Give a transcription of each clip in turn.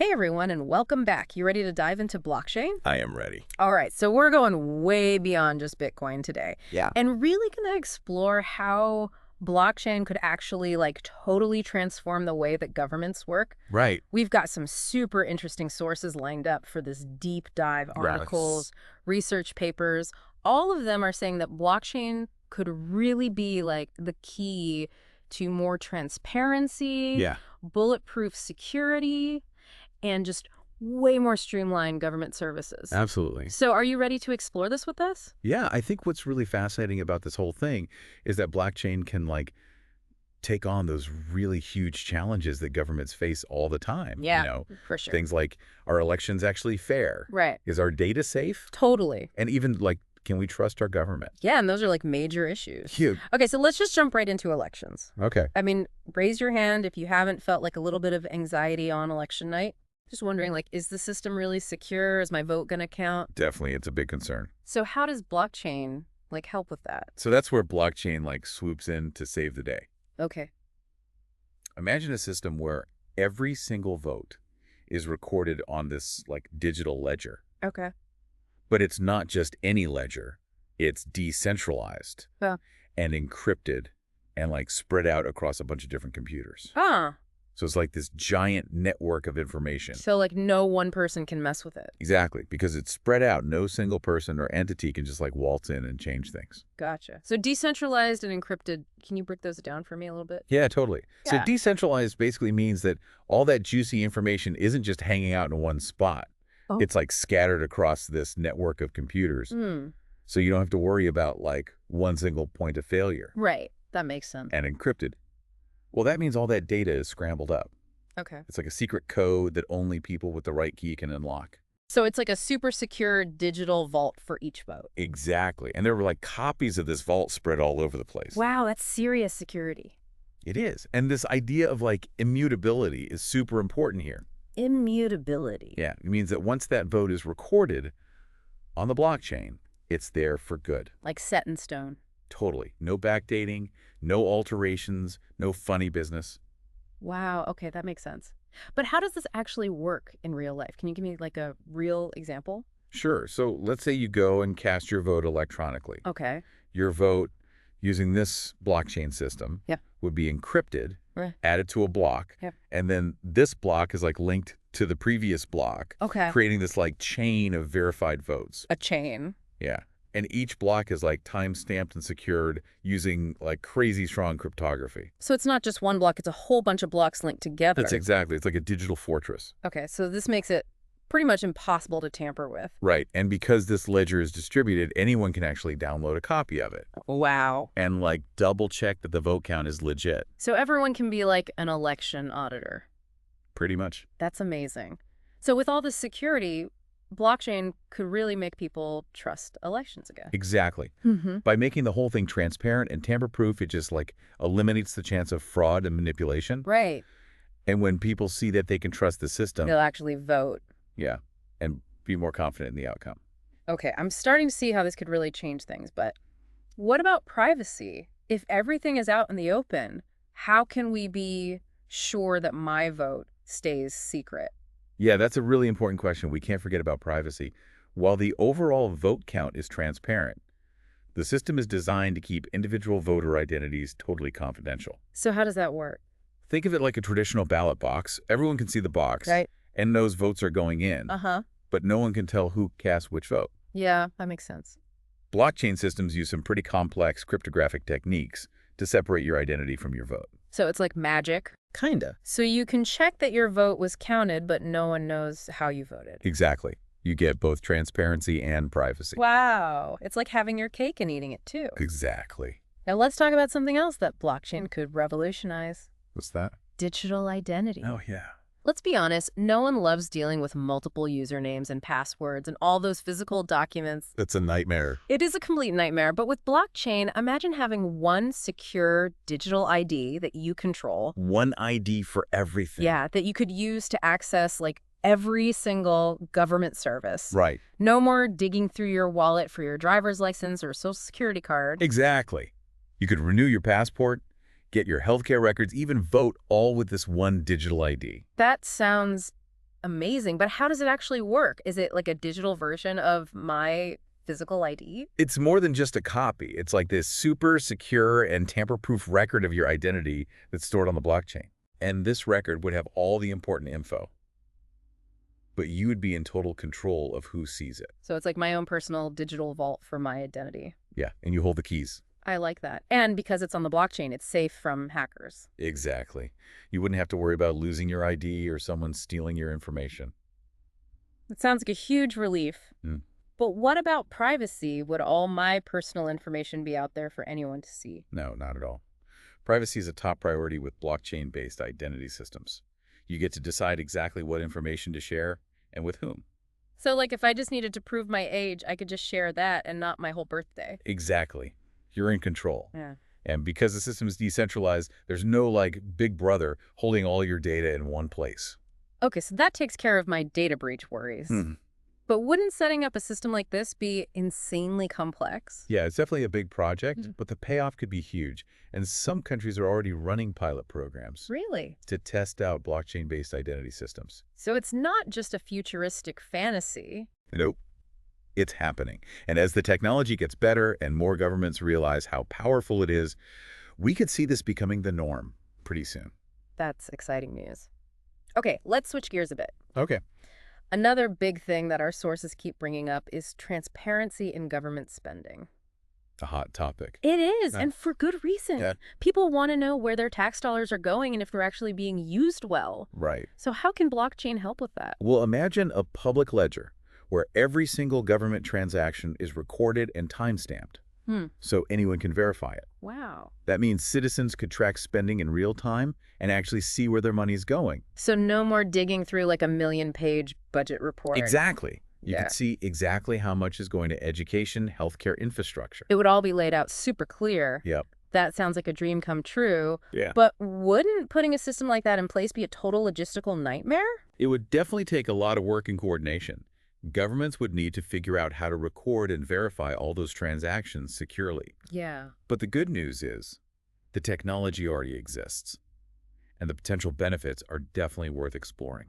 Hey everyone, and welcome back. You ready to dive into blockchain? I am ready. All right, so we're going way beyond just Bitcoin today. Yeah. And really going to explore how blockchain could actually totally transform the way that governments work. Right. We've got some super interesting sources lined up for this deep dive articles, research papers. All of them are saying that blockchain could really be the key to more transparency, Yeah. bulletproof security, and just way more streamlined government services. Absolutely. So are you ready to explore this with us? Yeah, I think what's really fascinating about this whole thing is that blockchain can take on those really huge challenges that governments face all the time. Yeah, for sure. Things like, are elections actually fair? Right. Is our data safe? Totally. And even can we trust our government? Yeah, and those are major issues. Huge. Okay, so let's just jump right into elections. Okay. I mean, raise your hand if you haven't felt a little bit of anxiety on election night. Just wondering, is the system really secure? Is my vote going to count? Definitely, it's a big concern. So how does blockchain, help with that? So that's where blockchain swoops in to save the day. Okay. Imagine a system where every single vote is recorded on this digital ledger. Okay. But it's not just any ledger. It's decentralized and encrypted and spread out across a bunch of different computers. Huh. So it's this giant network of information. So no one person can mess with it. Exactly, because it's spread out. No single person or entity can just waltz in and change things. Gotcha. So decentralized and encrypted, can you break those down for me a little bit? Yeah, totally. Yeah. So decentralized basically means that all that juicy information isn't just hanging out in one spot. Oh. It's scattered across this network of computers. So you don't have to worry about one single point of failure. Right. That makes sense. And encrypted. Well, that means all that data is scrambled up. Okay. It's a secret code that only people with the right key can unlock. So it's a super secure digital vault for each vote. Exactly. And there were copies of this vault spread all over the place. Wow, that's serious security. It is. And this idea of immutability is super important here. Immutability. Yeah. It means that once that vote is recorded on the blockchain, it's there for good. Set in stone. Totally. No backdating, no alterations, no funny business. Wow. Okay, that makes sense. But how does this actually work in real life? Can you give me a real example? Sure. So let's say you go and cast your vote electronically. Okay. Your vote using this blockchain system would be encrypted, added to a block, and then this block is linked to the previous block, creating this chain of verified votes. A chain. Yeah. And each block is time-stamped and secured using crazy strong cryptography. So it's not just one block, it's a whole bunch of blocks linked together. That's exactly. It's a digital fortress. Okay, so this makes it pretty much impossible to tamper with. Right. And because this ledger is distributed, anyone can actually download a copy of it. Wow. And double check that the vote count is legit. So everyone can be an election auditor. Pretty much. That's amazing. So with all this security, blockchain could really make people trust elections again. Exactly. By making the whole thing transparent and tamper-proof, it just eliminates the chance of fraud and manipulation. Right. And when people see that they can trust the system, they'll actually vote. Yeah, and be more confident in the outcome. Okay, I'm starting to see how this could really change things, but what about privacy? If everything is out in the open, how can we be sure that my vote stays secret? Yeah, that's a really important question. We can't forget about privacy. While the overall vote count is transparent, the system is designed to keep individual voter identities totally confidential. So how does that work? Think of it like a traditional ballot box. Everyone can see the box and knows votes are going in, but no one can tell who cast which vote. Yeah, that makes sense. Blockchain systems use some pretty complex cryptographic techniques to separate your identity from your vote. So it's like magic? Kinda. So you can check that your vote was counted, but no one knows how you voted. Exactly. You get both transparency and privacy. Wow. It's like having your cake and eating it too. Exactly. Now let's talk about something else that blockchain could revolutionize. What's that? Digital identity. Oh, yeah. Let's be honest, no one loves dealing with multiple usernames and passwords and all those physical documents. That's a nightmare. It is a complete nightmare, but with blockchain, imagine having one secure digital ID that you control. One ID for everything. Yeah, that you could use to access every single government service. Right. No more digging through your wallet for your driver's license or social security card. Exactly. You could renew your passport, get your healthcare records, even vote, all with this one digital ID. That sounds amazing, but how does it actually work? Is it like a digital version of my physical ID? It's more than just a copy. It's like this super secure and tamper-proof record of your identity that's stored on the blockchain. And this record would have all the important info. But you would be in total control of who sees it. So it's like my own personal digital vault for my identity. Yeah, and you hold the keys. I like that. And because it's on the blockchain, it's safe from hackers. Exactly. You wouldn't have to worry about losing your ID or someone stealing your information. It sounds like a huge relief. Mm. But what about privacy? Would all my personal information be out there for anyone to see? No, not at all. Privacy is a top priority with blockchain-based identity systems. You get to decide exactly what information to share and with whom. So like if I just needed to prove my age, I could just share that and not my whole birthday. Exactly. You're in control. Yeah. And because the system is decentralized, there's no like big brother holding all your data in one place. Okay, so that takes care of my data breach worries. But wouldn't setting up a system like this be insanely complex? Yeah, it's definitely a big project, but the payoff could be huge. And some countries are already running pilot programs. Really? To test out blockchain-based identity systems. So it's not just a futuristic fantasy. Nope. It's happening. And as the technology gets better and more governments realize how powerful it is, we could see this becoming the norm pretty soon. That's exciting news. Okay, let's switch gears a bit. Okay. Another big thing that our sources keep bringing up is transparency in government spending. A hot topic. It is, and for good reason. Yeah. People want to know where their tax dollars are going and if they're actually being used well. Right. So how can blockchain help with that? Well, imagine a public ledger where every single government transaction is recorded and time-stamped, so anyone can verify it. Wow. That means citizens could track spending in real time and actually see where their money's going. So no more digging through like a million-page budget report. Exactly. You can see exactly how much is going to education, healthcare infrastructure. It would all be laid out super clear. Yep. That sounds like a dream come true. Yeah. But wouldn't putting a system like that in place be a total logistical nightmare? It would definitely take a lot of work and coordination. Governments would need to figure out how to record and verify all those transactions securely. Yeah. But the good news is the technology already exists, and the potential benefits are definitely worth exploring.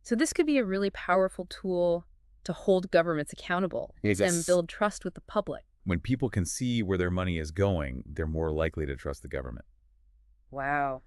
So this could be a really powerful tool to hold governments accountable and build trust with the public. When people can see where their money is going, they're more likely to trust the government. Wow.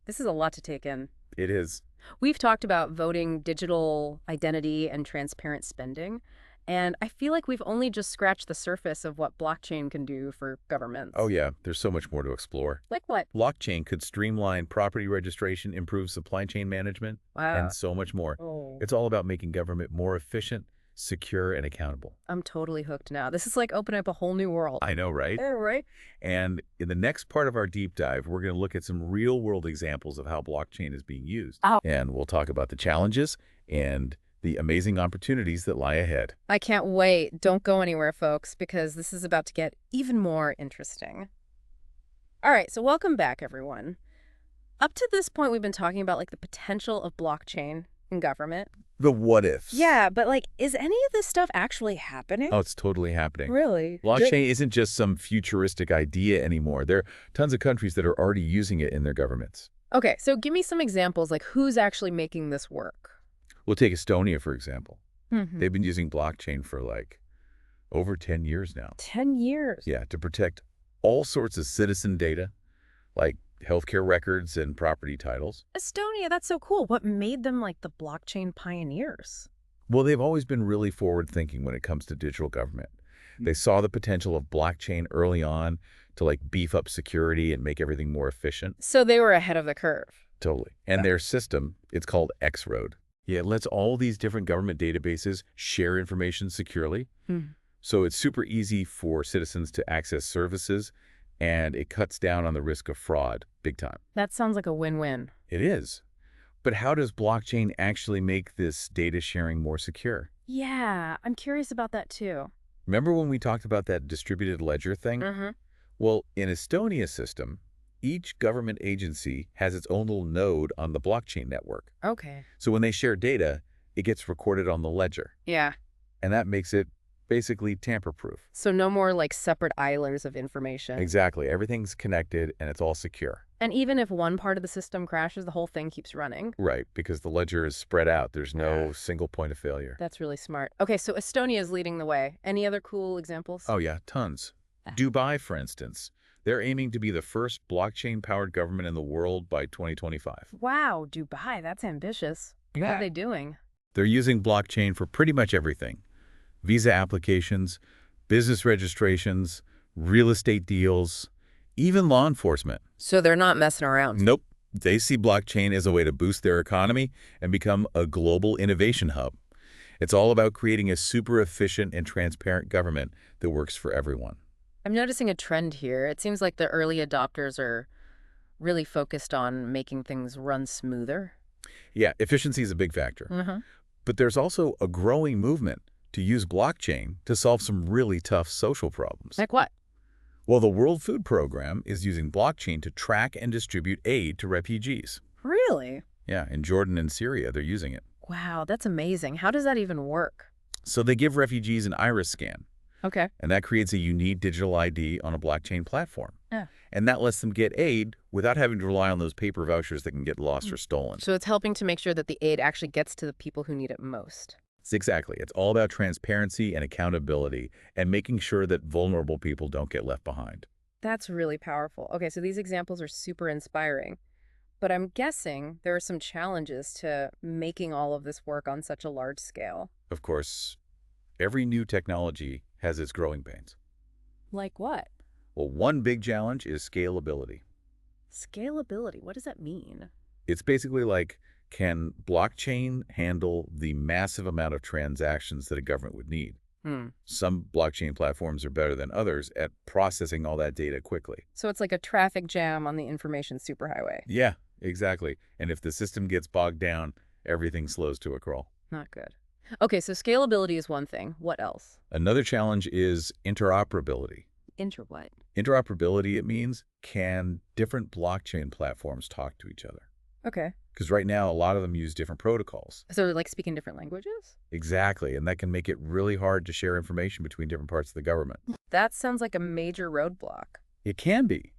This is a lot to take in. It is. We've talked about voting, digital identity, and transparent spending, and I feel like we've only just scratched the surface of what blockchain can do for governments. Oh yeah, there's so much more to explore. Like what? Blockchain could streamline property registration, improve supply chain management, and so much more. Oh. It's all about making government more efficient, secure, and accountable. I'm totally hooked now. This is like opening up a whole new world. I know, right? Yeah, right? And in the next part of our deep dive, we're going to look at some real-world examples of how blockchain is being used. Oh. And we'll talk about the challenges and the amazing opportunities that lie ahead. I can't wait. Don't go anywhere, folks, because this is about to get even more interesting. All right, so welcome back, everyone. Up to this point, we've been talking about like the potential of blockchain in government. The what ifs. Yeah, but like, is any of this stuff actually happening? Oh, it's totally happening. Really? Blockchain isn't just some futuristic idea anymore. There are tons of countries that are already using it in their governments. Okay, so give me some examples, like who's actually making this work? We'll take Estonia, for example. They've been using blockchain for like over 10 years now. 10 years? Yeah, to protect all sorts of citizen data, like healthcare records and property titles. Estonia, that's so cool. What made them like the blockchain pioneers? Well, they've always been really forward-thinking when it comes to digital government. They saw the potential of blockchain early on to like beef up security and make everything more efficient. So they were ahead of the curve. Totally. And their system, it's called X-Road. Yeah, it lets all these different government databases share information securely. So it's super easy for citizens to access services, and it cuts down on the risk of fraud big time. That sounds like a win-win. It is. But how does blockchain actually make this data sharing more secure? Yeah, I'm curious about that too. Remember when we talked about that distributed ledger thing? Well, in Estonia's system, each government agency has its own little node on the blockchain network. Okay. So when they share data, it gets recorded on the ledger. Yeah. And that makes it basically tamper-proof. So no more like separate islands of information. Exactly. Everything's connected and it's all secure. And even if one part of the system crashes, the whole thing keeps running. Right, because the ledger is spread out. There's no single point of failure. That's really smart. Okay, so Estonia is leading the way. Any other cool examples? Oh yeah, tons. Dubai, for instance. They're aiming to be the first blockchain-powered government in the world by 2025. Wow, Dubai, that's ambitious. Yeah. What are they doing? They're using blockchain for pretty much everything. Visa applications, business registrations, real estate deals, even law enforcement. So they're not messing around. Nope. They see blockchain as a way to boost their economy and become a global innovation hub. It's all about creating a super efficient and transparent government that works for everyone. I'm noticing a trend here. It seems like the early adopters are really focused on making things run smoother. Yeah, efficiency is a big factor. But there's also a growing movement to use blockchain to solve some really tough social problems. Like what? Well, the World Food Program is using blockchain to track and distribute aid to refugees. Really? Yeah, in Jordan and Syria, they're using it. Wow, that's amazing. How does that even work? So they give refugees an iris scan. Okay. And that creates a unique digital ID on a blockchain platform. Yeah. And that lets them get aid without having to rely on those paper vouchers that can get lost or stolen. So it's helping to make sure that the aid actually gets to the people who need it most. Exactly. It's all about transparency and accountability and making sure that vulnerable people don't get left behind. That's really powerful. Okay, so these examples are super inspiring. But I'm guessing there are some challenges to making all of this work on such a large scale. Of course, every new technology has its growing pains. Like what? Well, one big challenge is scalability. Scalability, what does that mean? It's basically like, can blockchain handle the massive amount of transactions that a government would need? Some blockchain platforms are better than others at processing all that data quickly. So it's like a traffic jam on the information superhighway. Yeah, exactly. And if the system gets bogged down, everything slows to a crawl. Not good. Okay, so scalability is one thing. What else? Another challenge is interoperability. What? Interoperability, it means, can different blockchain platforms talk to each other? Okay. Because right now, a lot of them use different protocols. So they're like speaking different languages? Exactly, and that can make it really hard to share information between different parts of the government. That sounds like a major roadblock. It can be,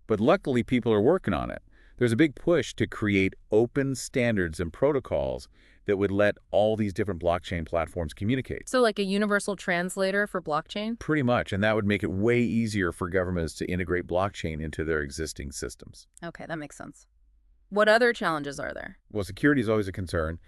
but luckily people are working on it. There's a big push to create open standards and protocols that would let all these different blockchain platforms communicate. So like a universal translator for blockchain? Pretty much, and that would make it way easier for governments to integrate blockchain into their existing systems. Okay, that makes sense. What other challenges are there? Well, security is always a concern.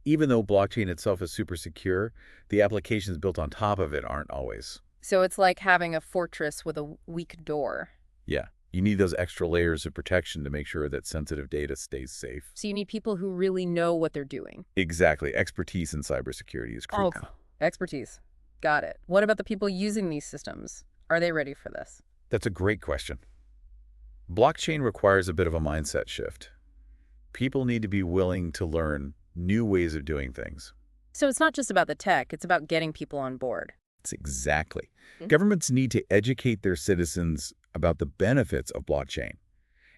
Even though blockchain itself is super secure, the applications built on top of it aren't always. So it's like having a fortress with a weak door. Yeah. You need those extra layers of protection to make sure that sensitive data stays safe. So you need people who really know what they're doing. Exactly. Expertise in cybersecurity is critical. Oh, expertise. Got it. What about the people using these systems? Are they ready for this? That's a great question. Blockchain requires a bit of a mindset shift. People need to be willing to learn new ways of doing things. So it's not just about the tech, it's about getting people on board. It's exactly. Governments need to educate their citizens about the benefits of blockchain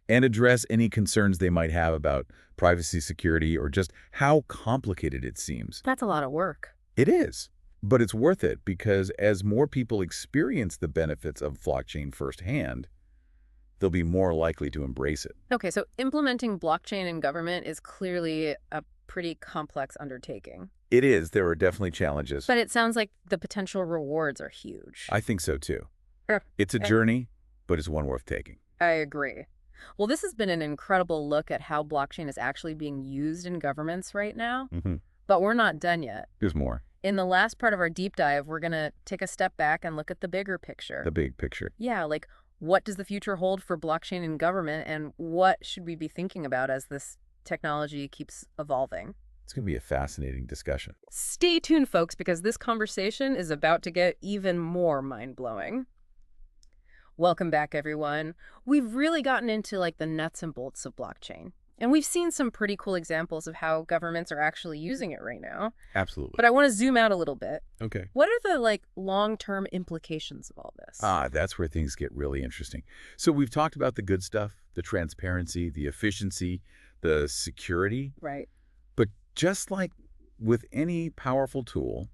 and address any concerns they might have about privacy, security, or just how complicated it seems. That's a lot of work. It is, but it's worth it because as more people experience the benefits of blockchain firsthand, they'll be more likely to embrace it. Okay, so implementing blockchain in government is clearly a pretty complex undertaking. It is. There are definitely challenges. But it sounds like the potential rewards are huge. I think so, too. It's a journey, but it's one worth taking. I agree. Well, this has been an incredible look at how blockchain is actually being used in governments right now. But we're not done yet. There's more. In the last part of our deep dive, we're going to take a step back and look at the bigger picture. The big picture. Yeah, like what does the future hold for blockchain in government, and what should we be thinking about as this technology keeps evolving? It's going to be a fascinating discussion. Stay tuned, folks, because this conversation is about to get even more mind-blowing. Welcome back, everyone. We've really gotten into like the nuts and bolts of blockchain. And we've seen some pretty cool examples of how governments are actually using it right now. Absolutely. But I want to zoom out a little bit. Okay. What are the like long-term implications of all this? That's where things get really interesting. So we've talked about the good stuff, the transparency, the efficiency, the security. Right. But just like with any powerful tool,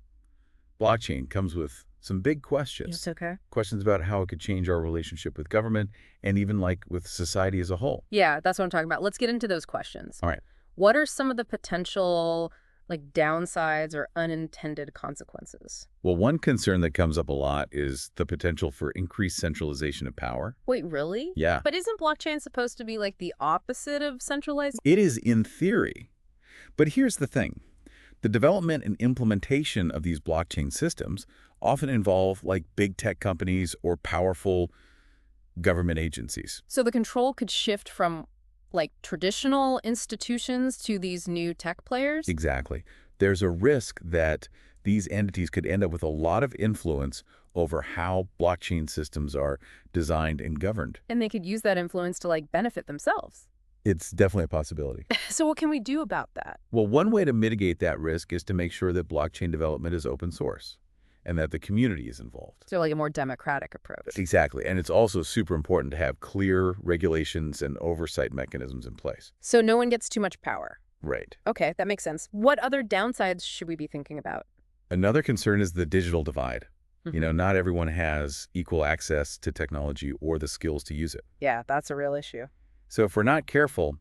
blockchain comes with some big questions. It's okay. Questions about how it could change our relationship with government and even like with society as a whole. Yeah, that's what I'm talking about. Let's get into those questions. All right. What are some of the potential downsides or unintended consequences? Well, one concern that comes up a lot is the potential for increased centralization of power. Wait, really? Yeah. But isn't blockchain supposed to be like the opposite of centralized? It is in theory. But here's the thing. The development and implementation of these blockchain systems often involve like big tech companies or powerful government agencies. So the control could shift from traditional institutions to these new tech players? Exactly. There's a risk that these entities could end up with a lot of influence over how blockchain systems are designed and governed. And they could use that influence to benefit themselves. It's definitely a possibility. So what can we do about that? Well, one way to mitigate that risk is to make sure that blockchain development is open source and that the community is involved. So a more democratic approach. Exactly. And it's also super important to have clear regulations and oversight mechanisms in place. So no one gets too much power. Right. Okay, that makes sense. What other downsides should we be thinking about? Another concern is the digital divide. Not everyone has equal access to technology or the skills to use it. Yeah, that's a real issue. So if we're not careful,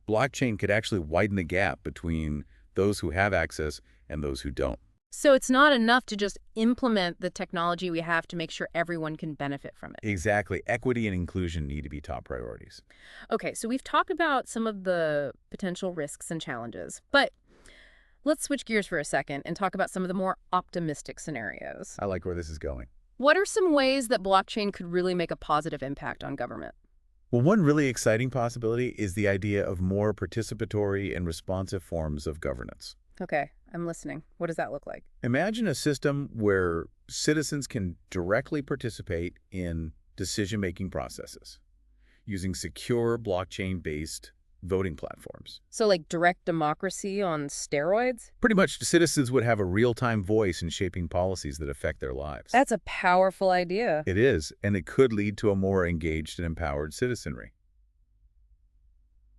blockchain could actually widen the gap between those who have access and those who don't. So it's not enough to just implement the technology we have to make sure everyone can benefit from it. Exactly. Equity and inclusion need to be top priorities. Okay, so we've talked about some of the potential risks and challenges, but let's switch gears for a second and talk about some of the more optimistic scenarios. I like where this is going. What are some ways that blockchain could really make a positive impact on government? Well, one really exciting possibility is the idea of more participatory and responsive forms of governance. Okay, I'm listening. What does that look like? Imagine a system where citizens can directly participate in decision-making processes using secure blockchain-based voting platforms. So direct democracy on steroids? Pretty much, citizens would have a real-time voice in shaping policies that affect their lives. That's a powerful idea. It is, and it could lead to a more engaged and empowered citizenry.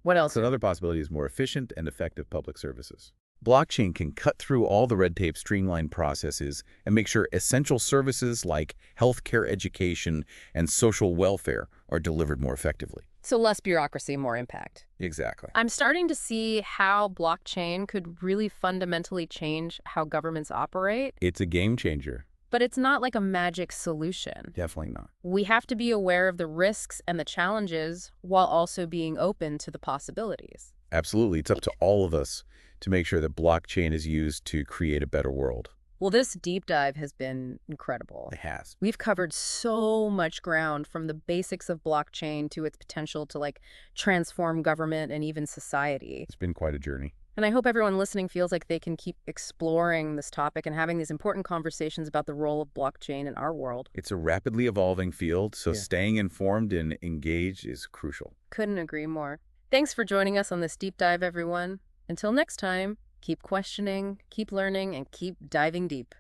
What else? So another possibility is more efficient and effective public services. Blockchain can cut through all the red tape, streamline processes, and make sure essential services like healthcare, education, and social welfare are delivered more effectively. So less bureaucracy, more impact. Exactly. I'm starting to see how blockchain could really fundamentally change how governments operate. It's a game changer. But it's not like a magic solution. Definitely not. We have to be aware of the risks and the challenges while also being open to the possibilities. Absolutely. It's up to all of us to make sure that blockchain is used to create a better world. Well, this deep dive has been incredible. It has. We've covered so much ground, from the basics of blockchain to its potential to transform government and even society. It's been quite a journey. And I hope everyone listening feels like they can keep exploring this topic and having these important conversations about the role of blockchain in our world. It's a rapidly evolving field, so staying informed and engaged is crucial. Couldn't agree more. Thanks for joining us on this deep dive, everyone. Until next time, keep questioning, keep learning, and keep diving deep.